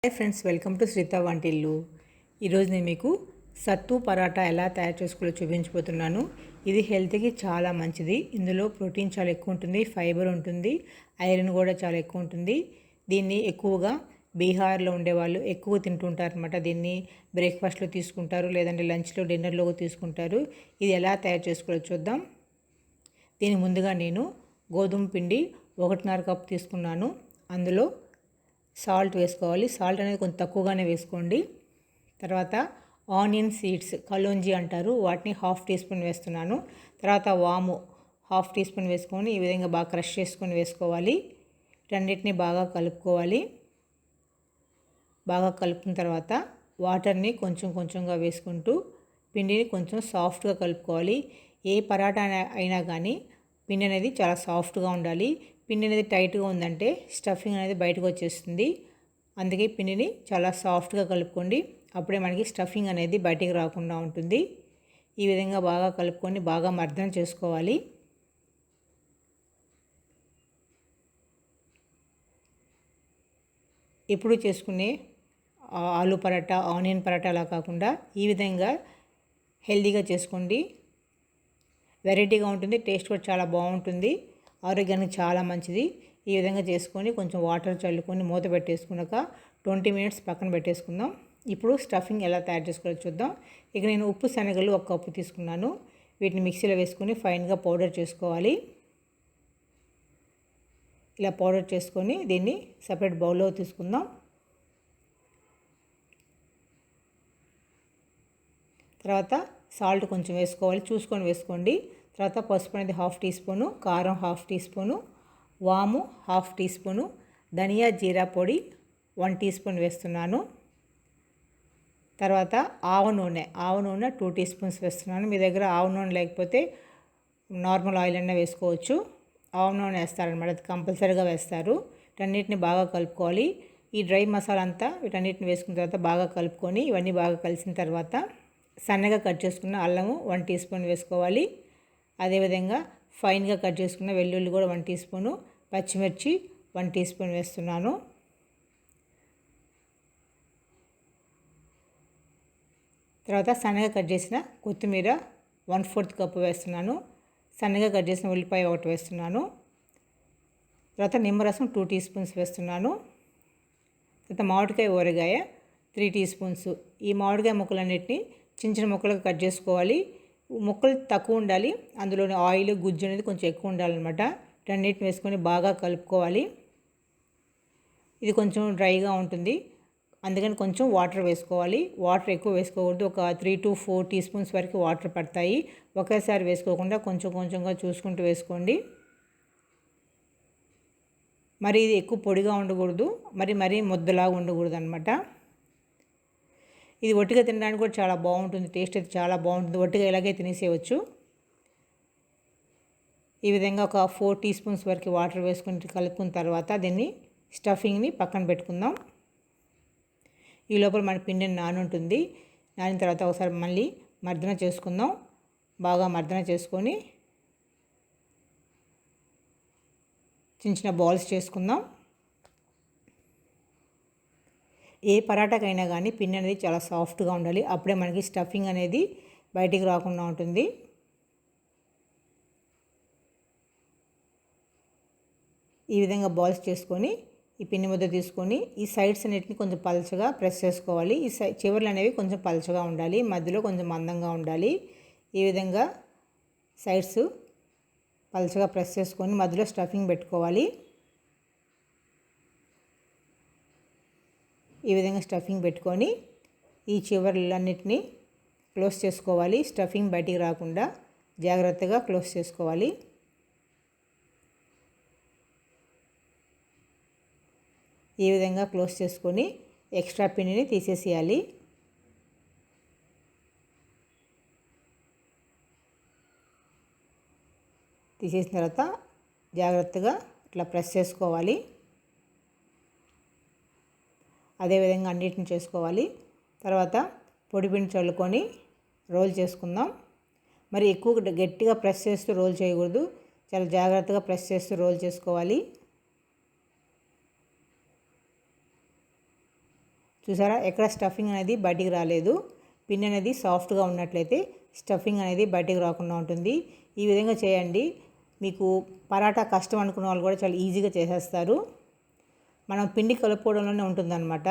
Hi friends, welcome to Sritha Vantillu. ఈరోజు నేను మీకు సత్తు పరాటా ఎలా తయారు చేసుకోవాలో చూపించబోతున్నాను. ఇది హెల్త్కి చాలా మంచిది. ఇందులో ప్రోటీన్ చాలా ఎక్కువ ఉంటుంది, ఫైబర్ ఉంటుంది, ఐరన్ కూడా చాలా ఎక్కువ ఉంటుంది. దీన్ని ఎక్కువగా బీహార్లో ఉండేవాళ్ళు ఎక్కువ తింటుంటారు అనమాట. దీన్ని బ్రేక్ఫాస్ట్లో తీసుకుంటారు, లేదంటే లంచ్లో డిన్నర్లో తీసుకుంటారు. ఇది ఎలా తయారు చేసుకోవాలో చూద్దాం. దీనికి ముందుగా నేను గోధుమ పిండి 1.5 కప్పు తీసుకున్నాను. అందులో సాల్ట్ వేసుకోవాలి. సాల్ట్ అనేది కొంచెం తక్కువగానే వేసుకోండి. తర్వాత ఆనియన్ సీడ్స్, కలోంజీ అంటారు, వాటిని 1/2 టీ స్పూన్ వేస్తున్నాను. తర్వాత వాము 1/2 టీ స్పూన్ వేసుకొని ఈ విధంగా బాగా క్రష్ చేసుకొని వేసుకోవాలి. రెండింటిని బాగా కలుపుకోవాలి. బాగా కలుపుకున్న తర్వాత వాటర్ని కొంచెం కొంచెంగా వేసుకుంటూ పిండిని కొంచెం సాఫ్ట్గా కలుపుకోవాలి. ఏ పరాటా అయినా కానీ పిండి అనేది చాలా సాఫ్ట్గా ఉండాలి. పిండి అనేది టైట్గా ఉందంటే స్టఫింగ్ అనేది బయటకు వచ్చేస్తుంది. అందుకే పిండిని చాలా సాఫ్ట్గా కలుపుకోండి. అప్పుడే మనకి స్టఫింగ్ అనేది బయటికి రాకుండా ఉంటుంది. ఈ విధంగా బాగా కలుపుకొని బాగా మర్దన చేసుకోవాలి. ఎప్పుడు చేసుకునే ఆలు పరాటా, ఆనియన్ పరాటా అలా కాకుండా ఈ విధంగా హెల్తీగా చేసుకోండి. వెరైటీగా ఉంటుంది, టేస్ట్ కూడా చాలా బాగుంటుంది, ఆరోగ్యానికి చాలా మంచిది. ఈ విధంగా చేసుకొని కొంచెం వాటర్ చల్లుకొని మూత పెట్టేసుకున్నాక 20 మినిట్స్ పక్కన పెట్టేసుకుందాం. ఇప్పుడు స్టఫింగ్ ఎలా తయారు చేసుకోవాలో చూద్దాం. ఇక నేను ఉప్పు శనగలు 1 కప్పు తీసుకున్నాను. వీటిని మిక్సీలో వేసుకొని ఫైన్గా పౌడర్ చేసుకోవాలి. ఇలా పౌడర్ చేసుకొని దీన్ని సపరేట్ బౌల్లో తీసుకుందాం. తర్వాత సాల్ట్ కొంచెం వేసుకోవాలి, చూసుకొని వేసుకోండి. తర్వాత పసుపు అనేది 1/2 టీ స్పూను, కారం 1/2 టీ స్పూను, వాము 1/2 టీ స్పూను, ధనియా జీరా పొడి 1 టీ స్పూన్ వేస్తున్నాను. తర్వాత ఆవ నూనె 2 టీ స్పూన్స్ వేస్తున్నాను. మీ దగ్గర ఆవ నూనె లేకపోతే నార్మల్ ఆయిల్ అయినా వేసుకోవచ్చు. ఆవ నూనె వేస్తారనమాట, అది కంపల్సరీగా వేస్తారు. వీటన్నిటిని బాగా కలుపుకోవాలి. ఈ డ్రై మసాలా అంతా వీటన్నిటిని వేసుకున్న తర్వాత బాగా కలుపుకొని ఇవన్నీ బాగా కలిసిన తర్వాత సన్నగా కట్ చేసుకున్న అల్లము 1 టీ స్పూన్ వేసుకోవాలి. అదేవిధంగా ఫైన్గా కట్ చేసుకున్న వెల్లుల్లి కూడా 1 టీ స్పూను, పచ్చిమిర్చి 1 టీ స్పూన్ వేస్తున్నాను. తర్వాత సన్నగా కట్ చేసిన కొత్తిమీర 1/4 కప్పు వేస్తున్నాను. సన్నగా కట్ చేసిన ఉల్లిపాయ 1 వేస్తున్నాను. తర్వాత నిమ్మరసం 2 టీ స్పూన్స్ వేస్తున్నాను. తర్వాత మామిడికాయ ఊరగాయ 3 టీ స్పూన్స్. ఈ మామిడికాయ ముక్కలన్నిటిని చిన్న చిన్న ముక్కలుగా కట్ చేసుకోవాలి. ముక్కలు తక్కువ ఉండాలి, అందులోని ఆయిల్ గుజ్జు అనేది కొంచెం ఎక్కువ ఉండాలన్నమాట. వీటన్నిటిని వేసుకొని బాగా కలుపుకోవాలి. ఇది కొంచెం డ్రైగా ఉంటుంది, అందుకని కొంచెం వాటర్ వేసుకోవాలి. వాటర్ ఎక్కువ వేసుకోకూడదు, ఒక 3 to 4 టీ స్పూన్స్ వరకు వాటర్ పడతాయి. ఒకేసారి వేసుకోకుండా కొంచెం కొంచెంగా చూసుకుంటూ వేసుకోండి. మరి ఇది ఎక్కువ పొడిగా ఉండకూడదు, మరీ ముద్దలాగా ఉండకూడదు అనమాట. ఇది ఒట్టిగా తినడానికి కూడా చాలా బాగుంటుంది, టేస్ట్ అయితే చాలా బాగుంటుంది. ఒట్టిగా ఇలాగే తినేసేయవచ్చు. ఈ విధంగా ఒక 4 టీ స్పూన్స్ వరకు వాటర్ వేసుకుని కలుపుకున్న తర్వాత దీన్ని స్టఫింగ్ని పక్కన పెట్టుకుందాం. ఈ లోపల మన పిండిని నానుంటుంది. నానిన తర్వాత ఒకసారి మళ్ళీ మర్దన చేసుకుందాం. బాగా మర్దన చేసుకొని చిన్న చిన్న బాల్స్ చేసుకుందాం. ఏ పరాటాకైనా కానీ పిండి అనేది చాలా సాఫ్ట్గా ఉండాలి, అప్పుడే మనకి స్టఫింగ్ అనేది బయటికి రాకుండా ఉంటుంది. ఈ విధంగా బాల్స్ చేసుకొని ఈ పిండి ముద్ద తీసుకొని ఈ సైడ్స్ అన్నిటిని కొంచెం పలచగా ప్రెస్ చేసుకోవాలి. ఈ చివర్లు అనేవి కొంచెం పలచగా ఉండాలి, మధ్యలో కొంచెం మందంగా ఉండాలి. ఈ విధంగా సైడ్స్ పలచగా ప్రెస్ చేసుకొని మధ్యలో స్టఫింగ్ పెట్టుకోవాలి. ఈ విధంగా స్టఫింగ్ పెట్టుకొని ఈ చివర్లన్నిటినీ క్లోజ్ చేసుకోవాలి. స్టఫింగ్ బయటికి రాకుండా జాగ్రత్తగా క్లోజ్ చేసుకోవాలి. ఈ విధంగా క్లోజ్ చేసుకొని ఎక్స్ట్రా పిండిని తీసేసేయాలి. తీసేసిన తర్వాత జాగ్రత్తగా ఇట్లా ప్రెస్ చేసుకోవాలి. అదేవిధంగా అన్నిటిని చేసుకోవాలి. తర్వాత పొడిపిండి చల్లుకొని రోల్ చేసుకుందాం. మరి ఎక్కువ గట్టిగా ప్రెస్ చేస్తూ రోల్ చేయకూడదు, చాలా జాగ్రత్తగా ప్రెస్ చేస్తూ రోల్ చేసుకోవాలి. చూసారా, ఎక్కడ స్టఫింగ్ అనేది బయటికి రాలేదు. పిన్ అనేది సాఫ్ట్గా ఉన్నట్లయితే స్టఫింగ్ అనేది బయటికి రాకుండా ఉంటుంది. ఈ విధంగా చేయండి. మీకు పరాటా కష్టం అనుకున్న వాళ్ళు కూడా చాలా ఈజీగా చేసేస్తారు. మనం పిండి కలుపుకోవడంలోనే ఉంటుందన్నమాట.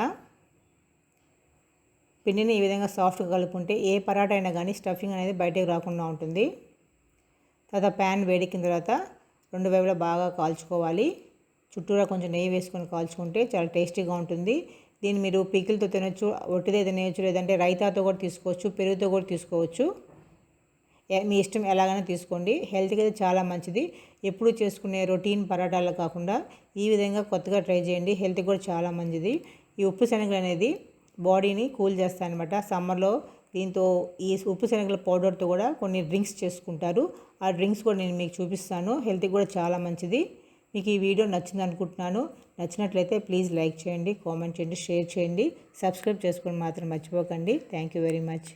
పిండిని ఈ విధంగా సాఫ్ట్గా కలుపుకుంటే ఏ పరాటా అయినా కానీ స్టఫింగ్ అనేది బయటికి రాకుండా ఉంటుంది. తర్వాత ప్యాన్ వేడెక్కిన తర్వాత 2 వైపులా బాగా కాల్చుకోవాలి. చుట్టూరా కొంచెం నెయ్యి వేసుకొని కాల్చుకుంటే చాలా టేస్టీగా ఉంటుంది. దీన్ని మీరు పికిల్తో తినొచ్చు, ఒట్టిదే తినేయచ్చు, లేదంటే రైతాతో కూడా తీసుకోవచ్చు, పెరుగుతో కూడా తీసుకోవచ్చు. మీ ఇష్టం ఎలాగైనా తీసుకోండి. హెల్త్కి అయితే చాలా మంచిది. ఎప్పుడు చేసుకునే రొటీన్ పరాటాలు కాకుండా ఈ విధంగా కొత్తగా ట్రై చేయండి. హెల్త్కి కూడా చాలా మంచిది. ఈ ఉప్పు శనగలు అనేది బాడీని కూల్ చేస్తాయి అనమాట. సమ్మర్లో దీంతో ఈ ఉప్పు శనగల పౌడర్తో కూడా కొన్ని డ్రింక్స్ చేసుకుంటారు. ఆ డ్రింక్స్ కూడా నేను మీకు చూపిస్తాను. హెల్త్కి కూడా చాలా మంచిది. మీకు ఈ వీడియో నచ్చింది అనుకుంటున్నాను. నచ్చినట్లయితే ప్లీజ్ లైక్ చేయండి, కామెంట్ చేయండి, షేర్ చేయండి, సబ్స్క్రైబ్ చేసుకోవడం మాత్రం మర్చిపోకండి. Thank you very much.